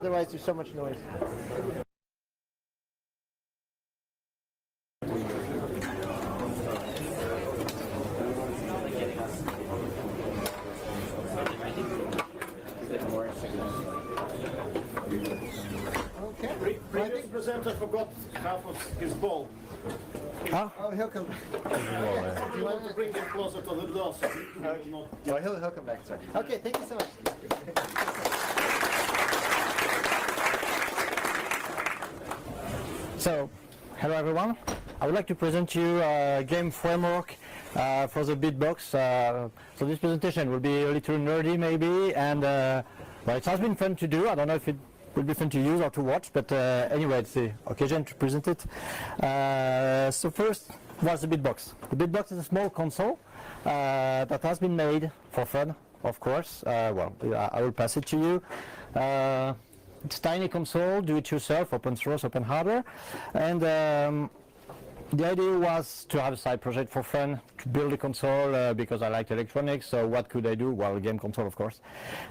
Otherwise, there's so much noise. Okay. Previous presenter forgot half of his ball. Huh? Oh, he'll come back. You want to bring him closer to the door so he will not... Oh, he'll come back, sir. Okay, thank you so much. So, hello everyone. I would like to present you a game framework for the beatbox. So this presentation will be a little nerdy maybe, and well, it has been fun to do. I don't know if it will be fun to use or to watch, but anyway, it's the occasion to present it. So first, what's the beatbox? The beatbox is a small console that has been made for fun, of course. Well, I will pass it to you. It's a tiny console, do-it-yourself, open source, open hardware, and the idea was to have a side project for fun, to build a console because I liked electronics. So what could I do? Well, a game console, of course.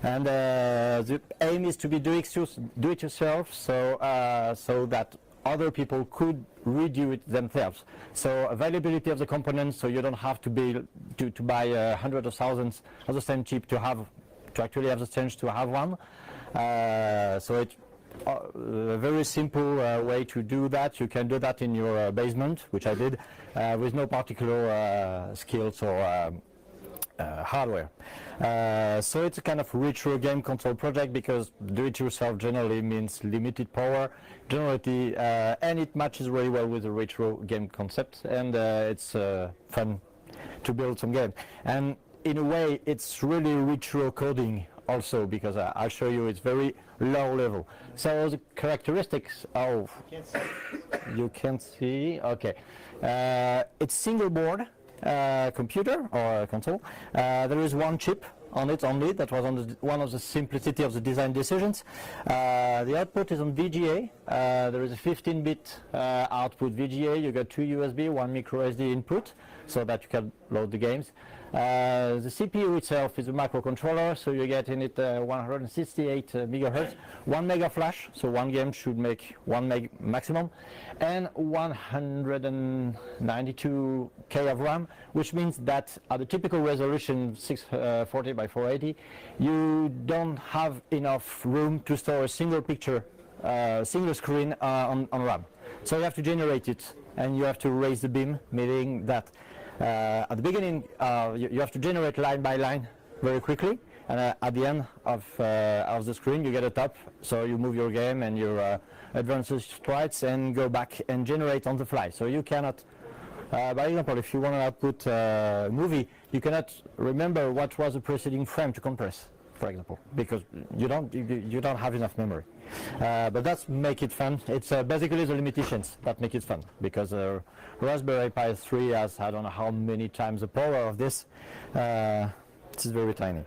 And the aim is to be do-it-yourself, so so that other people could redo it themselves. So availability of the components, so you don't have to buy hundreds of thousands of the same chip to actually have the chance to have one. So it's a very simple way to do that. You can do that in your basement, which I did, with no particular skills or hardware. So it's a kind of retro game console project because do-it-yourself generally means limited power, generally, and it matches really well with the retro game concept, and it's fun to build some game. And in a way, it's really retro coding also, because I'll show you it's very low level. So the characteristics of... You can't see? Okay. It's single board computer or console. There is one chip on it only. That was one of the simplicity of the design decisions. The output is on VGA. There is a 15-bit output VGA. You got two USB, one micro SD input, so that you can load the games. The CPU itself is a microcontroller, so you get in it 168 megahertz, 1 mega flash, so one game should make 1 meg maximum, and 192K of RAM, which means that at the typical resolution 640 by 480, you don't have enough room to store a single picture, single screen on RAM. So you have to generate it, and you have to raise the beam, meaning that at the beginning, you have to generate line by line very quickly, and at the end of the screen, you get a top, so you move your game and your advances sprites and go back and generate on the fly. So you cannot, by example, if you want to output a movie, you cannot remember what was the preceding frame to compress, for example, because you don't have enough memory. But that's make it fun. It's basically the limitations that make it fun, because Raspberry Pi 3 has I don't know how many times the power of this. It is very tiny.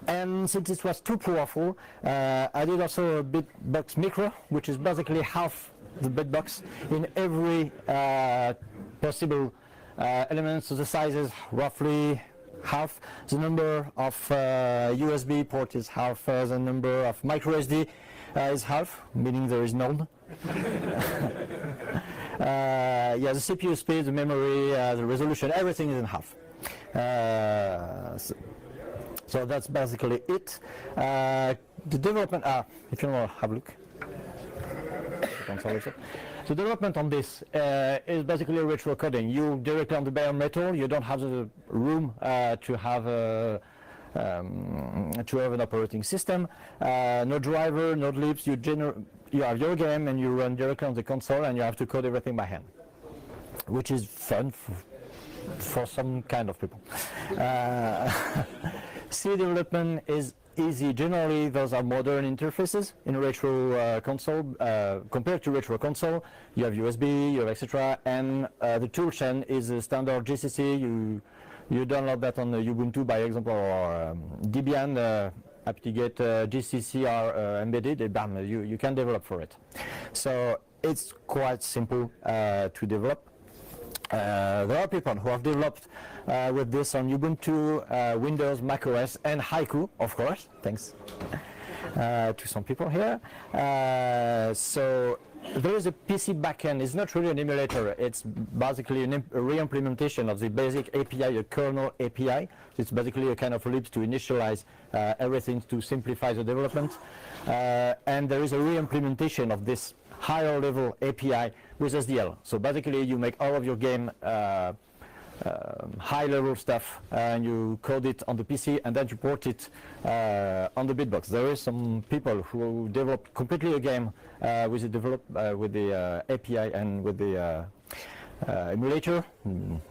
And since it was too powerful, I did also a bitbox micro, which is basically half the bitbox in every possible element. So the size is roughly half. The number of USB port is half. The number of micro SD is half, meaning there is none. Yeah, the CPU speed, the memory, the resolution, everything is in half. So that's basically it. The development, if you want to have a look. The development on this is basically retro coding. You directly on the bare metal. You don't have the room to have an operating system. No driver, no libs. You have your game and you run directly on the console, and you have to code everything by hand, which is fun for some kind of people. C development is easy. Generally, those are modern interfaces in retro console. Compared to retro console, you have USB, you have etc. And the toolchain is a standard GCC. You download that on Ubuntu, by example, or Debian. apt-get GCC are embedded, and bam, you can develop for it. So it's quite simple to develop. There are people who have developed with this on Ubuntu, Windows, macOS, and Haiku, of course. Thanks. to some people here. So there is a PC backend. It's not really an emulator. It's basically a re-implementation of the basic API, a kernel API. It's basically a kind of lib to initialize everything to simplify the development. And there is a re-implementation of this higher level API with SDL. So basically you make all of your game high level stuff and you code it on the PC and then you port it on the bitbox. There is some people who develop completely a game with the API and with the emulator,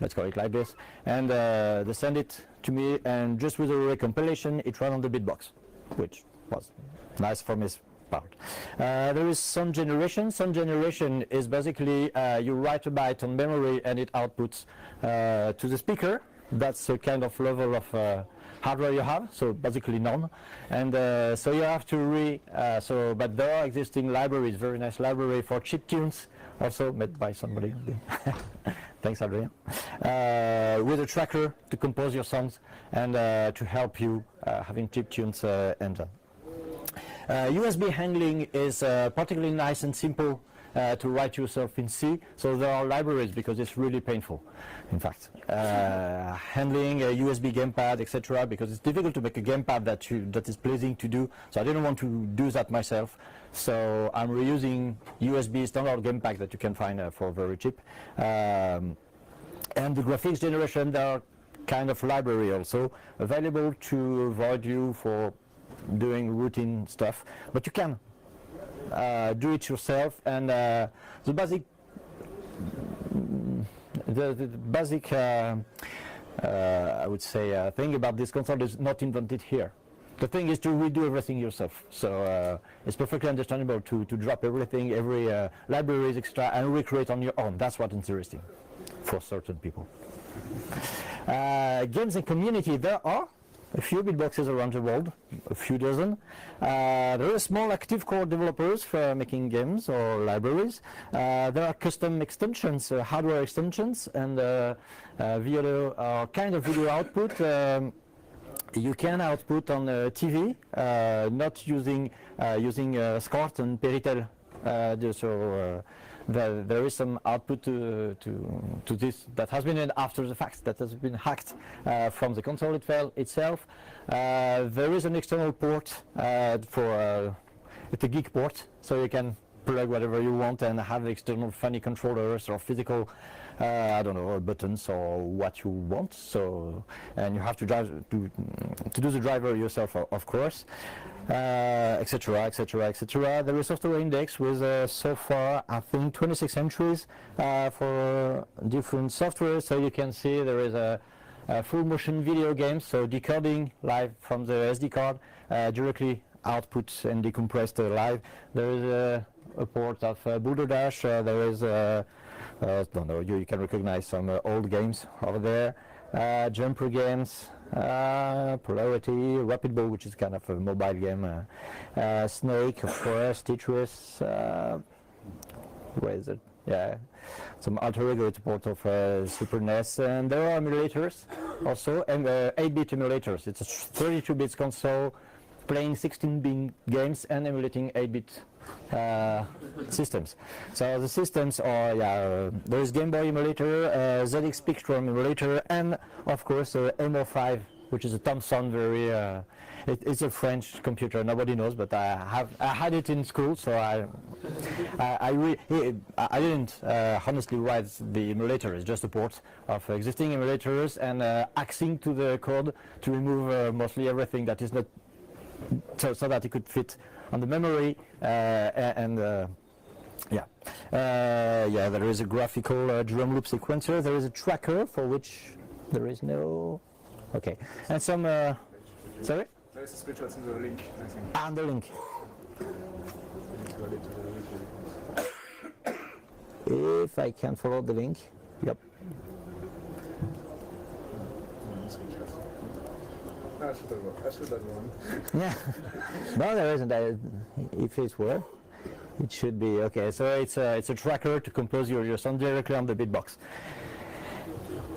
let's call it like this, and they send it to me, and just with a recompilation it ran on the bitbox, which was nice from his part. There is some generation. Some generation is basically you write a byte on memory and it outputs to the speaker. That's the kind of level of hardware you have, so basically none. And so you have to but there are existing libraries, very nice library for chiptunes, also made by somebody. Thanks, Adrien. With a tracker to compose your songs and to help you having chiptunes enter. USB handling is particularly nice and simple to write yourself in C, so there are libraries because it's really painful, in fact. Handling a USB gamepad, etc., because it's difficult to make a gamepad that is pleasing to do, so I didn't want to do that myself, so I'm reusing USB standard gamepad that you can find for very cheap. And the graphics generation, there are kind of library also available to avoid you for doing routine stuff, but you can do it yourself. And the basic I would say thing about this console is not invented here. The thing is to redo everything yourself, so it's perfectly understandable to drop everything, every library is extra, and recreate on your own. That's what's interesting for certain people. Games and community, there are a few bitboxes around the world, a few dozen. There are small active core developers for making games or libraries. There are custom extensions, hardware extensions, and video, kind of video output. You can output on TV, not using SCART and Peritel. There is some output to this that has been after the fact, that has been hacked from the console itself. There is an external port for it's a geek port, so you can plug whatever you want and have external funny controllers or physical I don't know, buttons or what you want. So, and you have to do the driver yourself, of course, etc., etc., etc. There is software index with so far I think 26 entries for different software. So you can see there is a full motion video game, so decoding live from the SD card, directly output and decompressed live. There is a port of Boulder Dash. There is don't know, you can recognize some old games over there. Jumper games, Polarity, Rapid Ball, which is kind of a mobile game, Snake, of course, Tetris, where is it? Yeah, some alter ego support of Super NES, and there are emulators also, and 8-bit emulators. It's a 32-bit console playing 16-bit games and emulating 8-bit systems. So the systems are, there is Game Boy emulator, ZX Spectrum emulator, and of course MO5, which is a Thomson, very it's a French computer, nobody knows, but I had it in school, so I didn't honestly write the emulator. It's just a port of existing emulators and axing to the code to remove mostly everything that is not, so that it could fit on the memory, there is a graphical drum loop sequencer. There is a tracker for which there is no, okay, and some sorry? There is a screenshot in the link, I think. And the link. If I can follow the link, yep. I should have one. Yeah, no, there isn't. If it's were, it should be okay. So it's a tracker to compose your sound directly on the bitbox.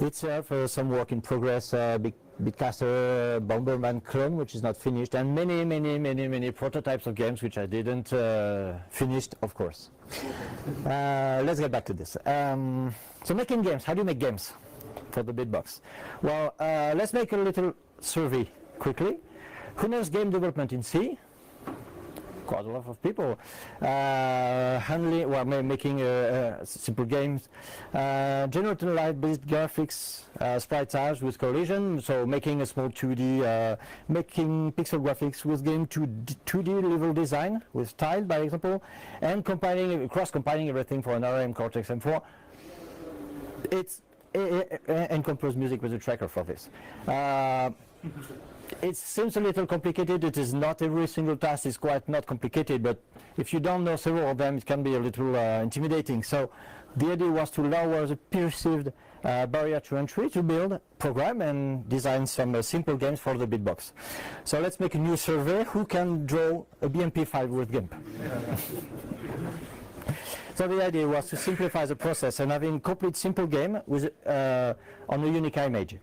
Itself some work in progress Beatcaster Bomberman clone, which is not finished, and many prototypes of games which I didn't finish, of course. Let's get back to this. So making games, how do you make games for the Bitbox? Well, let's make a little survey quickly. Who knows game development in C? Quite a lot of people. Making simple games. Generating light-based graphics, sprite tiles with collision, so making a small 2D, making pixel graphics with game 2D level design with tile, by example, and cross-compiling everything for an ARM Cortex M4. And compose music with a tracker for this. It seems a little complicated. It is not. Every single task is quite not complicated, but if you don't know several of them, it can be a little intimidating. So the idea was to lower the perceived barrier to entry to build, program, and design some simple games for the Bitbox. So let's make a new survey. Who can draw a BMP file with GIMP? So the idea was to simplify the process and having complete simple game with on a unique image.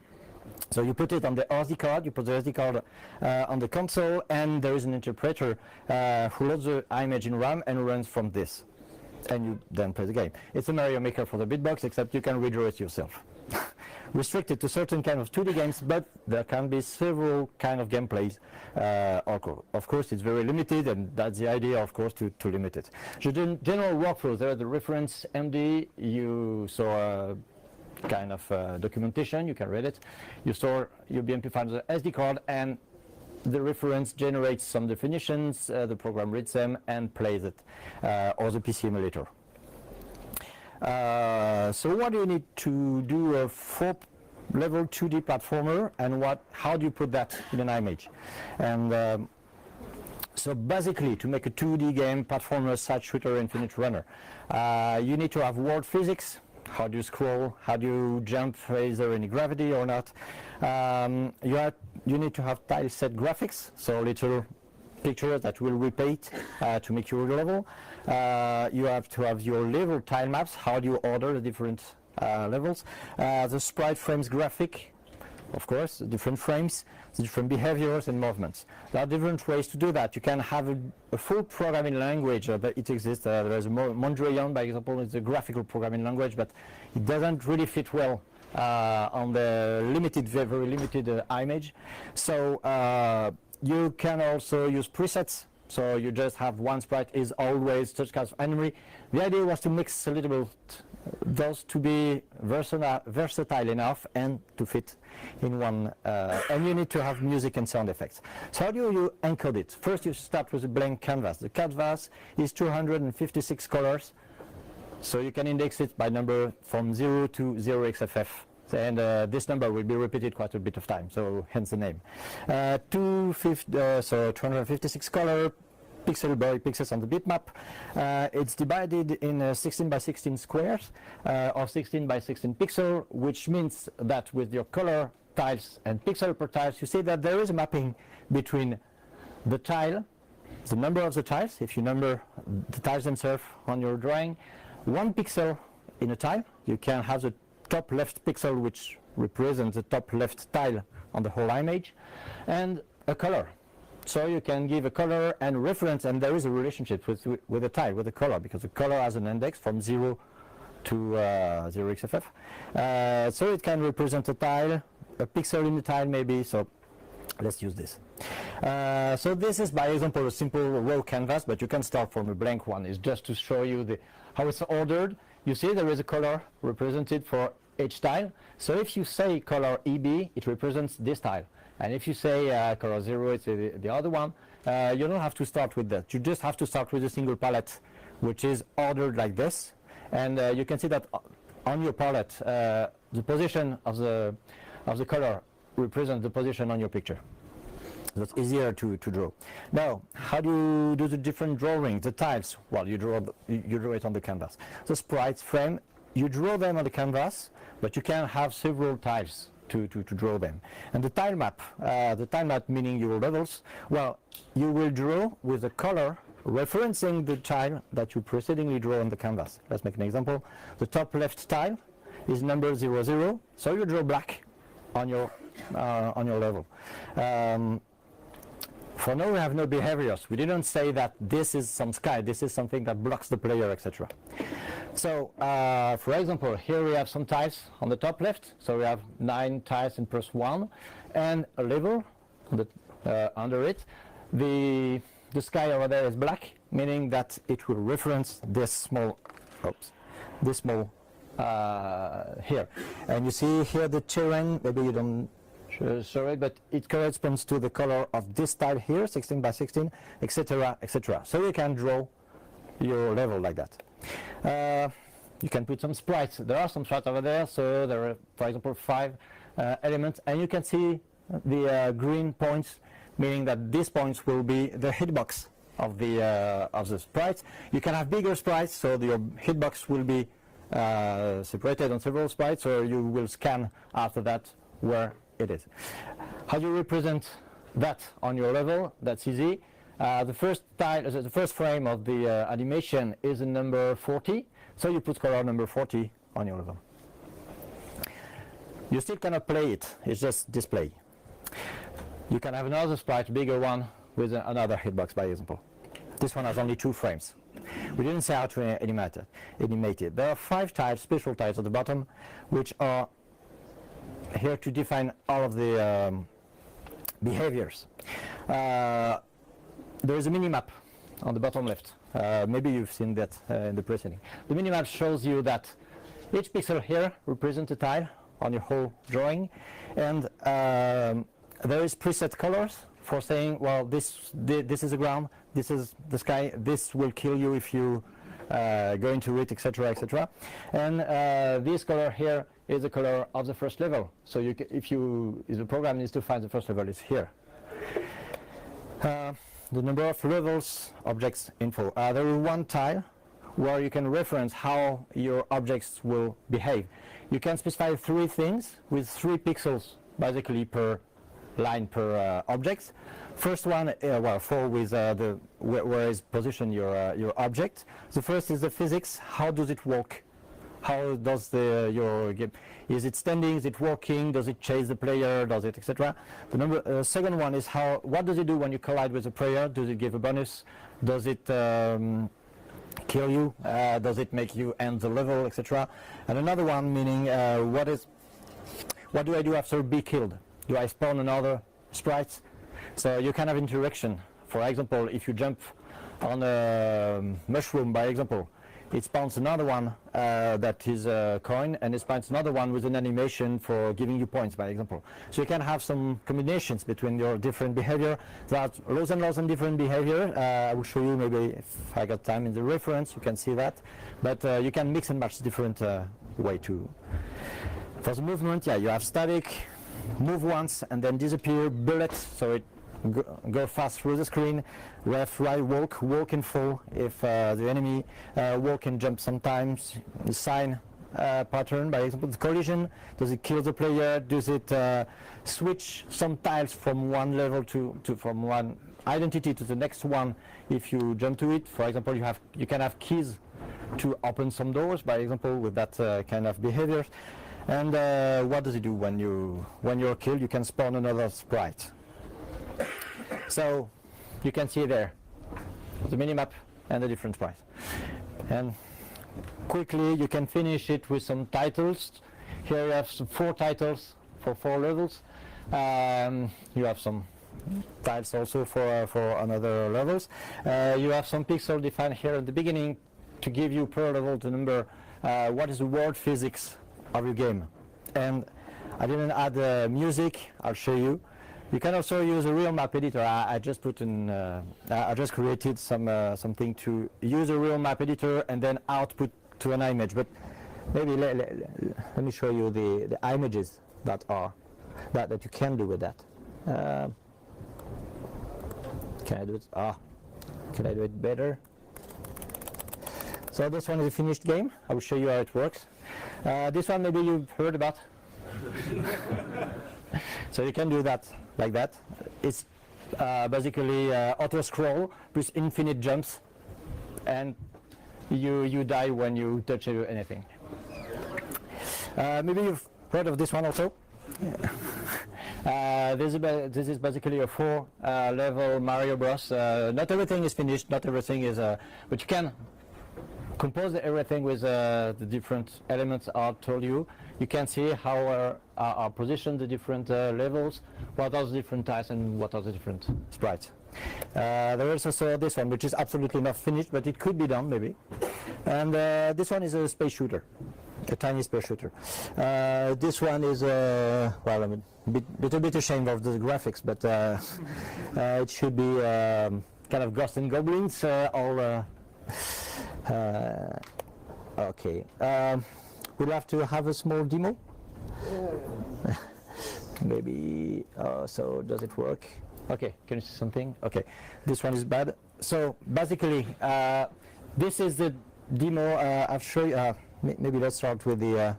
So you put it on the SD card, you put the SD card on the console, and there is an interpreter who loads the image in RAM and runs from this. And you then play the game. It's a Mario Maker for the Bitbox, except you can redraw it yourself. Restricted to certain kind of 2D games, but there can be several kind of gameplays. Of course, it's very limited, and that's the idea, of course, to limit it. The general workflow, there are the reference MD, you saw kind of documentation, you can read it. You store your BMP file on the SD card, and the reference generates some definitions, the program reads them and plays it, or the PC emulator. So what do you need to do a 4-level 2D platformer, and how do you put that in an image? And so basically, to make a 2D game, platformer, side shooter, infinite runner, you need to have world physics. How do you scroll? How do you jump? Is there any gravity or not? You need to have tile set graphics, so little pictures that will repeat to make your level. You have to have your level tile maps. How do you order the different levels? The sprite frames graphic, of course, the different frames, the different behaviors and movements. There are different ways to do that. You can have a full programming language, but it exists. There is Mondrian, by example, it's a graphical programming language, but it doesn't really fit well on the very limited image. So you can also use presets. So you just have one sprite is always such kind of memory. The idea was to mix a little bit those to be versatile enough and to fit in one, and you need to have music and sound effects. So how do you encode it? First you start with a blank canvas. The canvas is 256 colors, so you can index it by number from 0 to 0xff, and this number will be repeated quite a bit of time, so hence the name. So 256 color, pixel by pixels on the bitmap. It's divided in 16 by 16 squares or 16 by 16 pixel, which means that with your color tiles and pixel per tiles, you see that there is a mapping between the tile, the number of the tiles, if you number the tiles themselves on your drawing, 1 pixel in a tile. You can have the top left pixel, which represents the top left tile on the whole image, and a color. So you can give a color and reference, and there is a relationship with the tile, with the color, because the color has an index from 0 to 0xff. So it can represent a tile, a pixel in the tile maybe, so let's use this. So this is, by example, a simple raw canvas, but you can start from a blank one. It's just to show you how it's ordered. You see there is a color represented for each tile. So if you say color EB, it represents this tile. And if you say color 0, it's the other one. You don't have to start with that. You just have to start with a single palette, which is ordered like this. And you can see that on your palette, the position of the color represents the position on your picture. That's easier to draw. Now, how do you do the different drawings, the tiles? Well, you draw it on the canvas. The sprites frame, you draw them on the canvas, but you can have several tiles to draw them. And the tile map meaning your levels, well, you will draw with a color referencing the tile that you precedingly draw on the canvas. Let's make an example. The top left tile is number 00, so you draw black on your on your level. For now we have no behaviors. We didn't say that this is some sky, this is something that blocks the player, etc. So for example, here we have some tiles on the top left. So we have 9 tiles in +1 and a level under it. The sky over there is black, meaning that it will reference this small, here. And you see here the terrain, maybe you don't show it, but it corresponds to the color of this tile here, 16 by 16, etc., etc. So you can draw your level like that. You can put some sprites. There are some sprites over there, so there are, for example, 5 elements, and you can see the green points, meaning that these points will be the hitbox of the sprites. You can have bigger sprites, so your hitbox will be separated on several sprites, or you will scan after that where it is. How do you represent that on your level? That's easy. The first frame of the animation is a number 40, so you put color number 40 on your level. You still cannot play it, it's just display. You can have another sprite, bigger one, with another hitbox, by example. This one has only 2 frames. We didn't say how to animate it. There are 5 tiles, special tiles at the bottom, which are here to define all of the behaviors. There is a minimap on the bottom left. Maybe you've seen that in the preceding. The minimap shows you that each pixel here represents a tile on your whole drawing, and there is preset colors for saying, well, this is the ground, this is the sky, this will kill you if you go into it, etc., etc. And this color here is the color of the first level. So if the program needs to find the first level, it's here. The number of levels, objects, info. There is one tile where you can reference how your objects will behave. You can specify 3 things with 3 pixels, basically per line per object. First one, 4 with where is positioned your object. The first is the physics. How does it walk? How does your game? Is it standing? Is it walking? Does it chase the player? Does it, etc. The second one is what does it do when you collide with a player? Does it give a bonus? Does it kill you? Does it make you end the level, etc. And another one meaning what do I do after be killed? Do I spawn another sprite? So you can have interaction. For example, if you jump on a mushroom, by example, it spawns another one that is a coin, and it spawns another one with an animation for giving you points, by example. So you can have some combinations between your different behavior. There are loads and different behavior. I will show you maybe if I got time in the reference, you can see that. But you can mix and match different way to. For the movement, you have static, move once and then disappear, bullet, so it go fast through the screen, left, right, walk and fall if the enemy walk and jump sometimes, the sign pattern, by example, the collision, does it kill the player, does it switch some tiles from one level from one identity to the next one if you jump to it. For example, you can have keys to open some doors, by example, with that kind of behavior. And what does it do when you're killed? You can spawn another sprite. So you can see there the minimap and the different sprites. And quickly you can finish it with some titles. Here you have 4 titles for 4 levels. You have some tiles also for another levels. You have some pixel defined here at the beginning to give you per level the number what is the word physics of your game. And I didn't add music. I'll show you. You can also use a real map editor. I just created something to use a real map editor and then output to an image. But maybe let me show you the images that you can do with that. Can I do it? Can I do it better? So this one is a finished game. I will show you how it works. This one maybe you've heard about. So you can do that like that. It's basically auto scroll with infinite jumps, and you die when you touch anything. Maybe you've heard of this one also. This is basically a 4-level Mario Bros. Not everything is finished, not everything is, but you can compose everything with the different elements I told you. You can see how are positioned the different levels, what are the different types and what are the different sprites. There is also this one, which is absolutely not finished, but it could be done maybe. And this one is a space shooter, a tiny space shooter. This one is, well, I'm a bit ashamed of the graphics, but it should be kind of Ghosts and Goblins, all. Okay. We'll have to have a small demo. Maybe. So does it work? Okay. Can you see something? Okay. This one is bad. So basically, this is the demo I've shown you. Maybe let's start with the.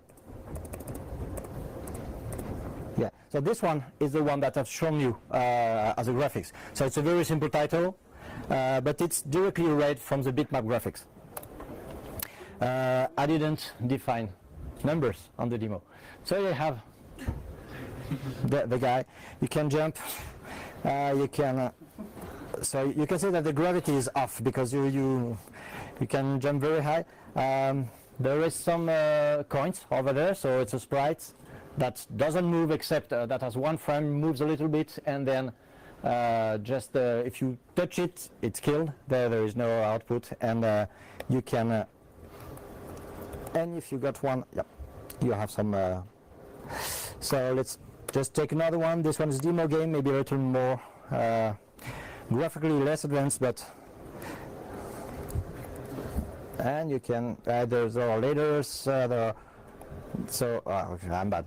Yeah. So this one is the one that I've shown you as a graphics. So it's a very simple title, but it's directly read from the bitmap graphics. I didn't define numbers on the demo. So you have the guy. You can jump. You can. So you can see that the gravity is off because you can jump very high. There is some coins over there, so it's a sprite that doesn't move except that has one frame, moves a little bit, and then just if you touch it, it's killed. There is no output, and you can. And if you got one, yep, you have some. So let's just take another one. This one is demo game, maybe a little more graphically less advanced, but. And you can. There's our layers. There are, so okay, I'm bad.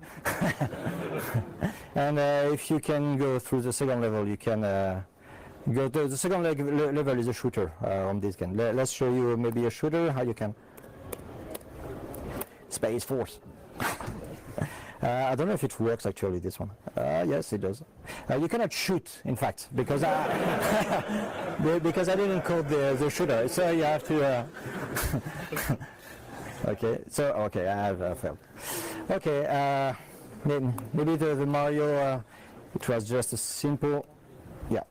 And if you can go through the second level, you can go to the second level is a shooter on this game. Let's show you maybe a shooter how you can. Space Force. I don't know if it works actually, this one. Yes, it does. You cannot shoot, in fact, because because I didn't code the shooter, so you have to. Okay, so okay, I have failed. Okay, maybe the Mario. It was just a simple. Yeah.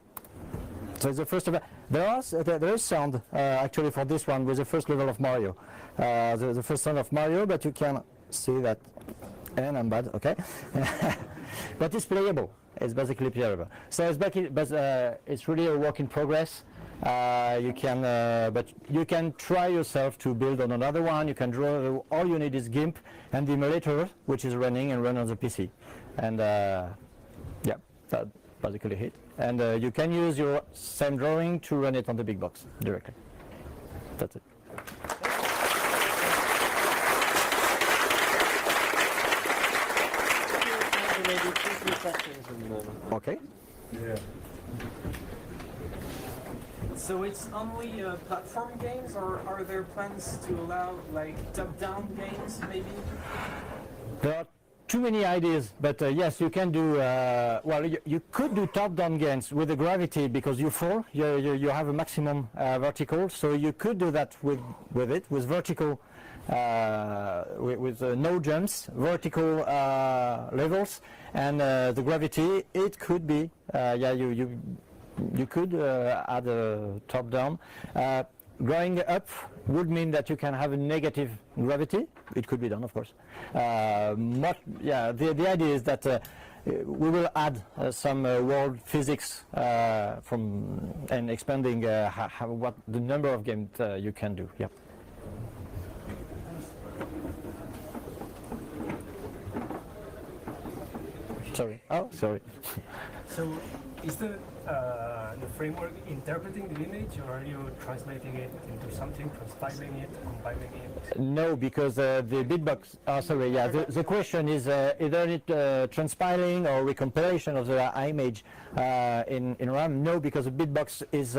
So the first of it. There is sound actually for this one with the first level of Mario. The first sound of Mario, but you can see that, and I'm bad, okay? But it's playable. It's basically playable. So it's really a work in progress. You can, but you can try yourself to build on another one. You can draw. All you need is GIMP and the emulator, which is running and run on the PC, and yeah, that basically it. And you can use your same drawing to run it on the big box directly. That's it. Okay. Yeah. So it's only platform games, or are there plans to allow like top-down games, maybe? There are too many ideas, but yes, you can do. Well, you could do top-down games with the gravity because you fall. You have a maximum vertical, so you could do that with vertical. With no jumps, vertical levels, and the gravity. It could be, yeah, you could add a top down. Going up would mean that you can have a negative gravity. It could be done, of course. Yeah, the idea is that we will add some world physics and expanding what the number of games you can do. Yeah. Sorry. Oh, sorry. So, is the framework interpreting the image, or are you translating it into something, transpiling it, compiling it? No, because the bitbox. Sorry. Yeah. The question is either it transpiling or recompilation of the image in RAM. No, because the bitbox is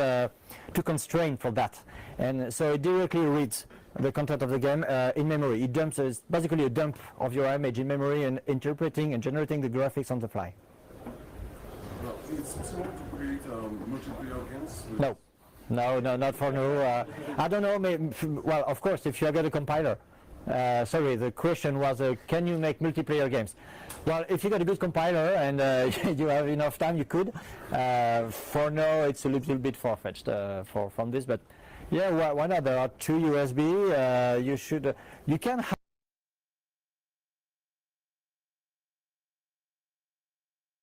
too constrained for that, and so it directly reads the content of the game in memory. It dumps, it's basically a dump of your image in memory and interpreting and generating the graphics on the fly. Well, it's possible to create multiplayer games? No, not for now. I don't know, maybe, well, of course, if you get a compiler, sorry, the question was, can you make multiplayer games? Well, if you got a good compiler and you have enough time, you could. For now, it's a little bit far-fetched from this, but yeah, why not? There are 2 USB. You can have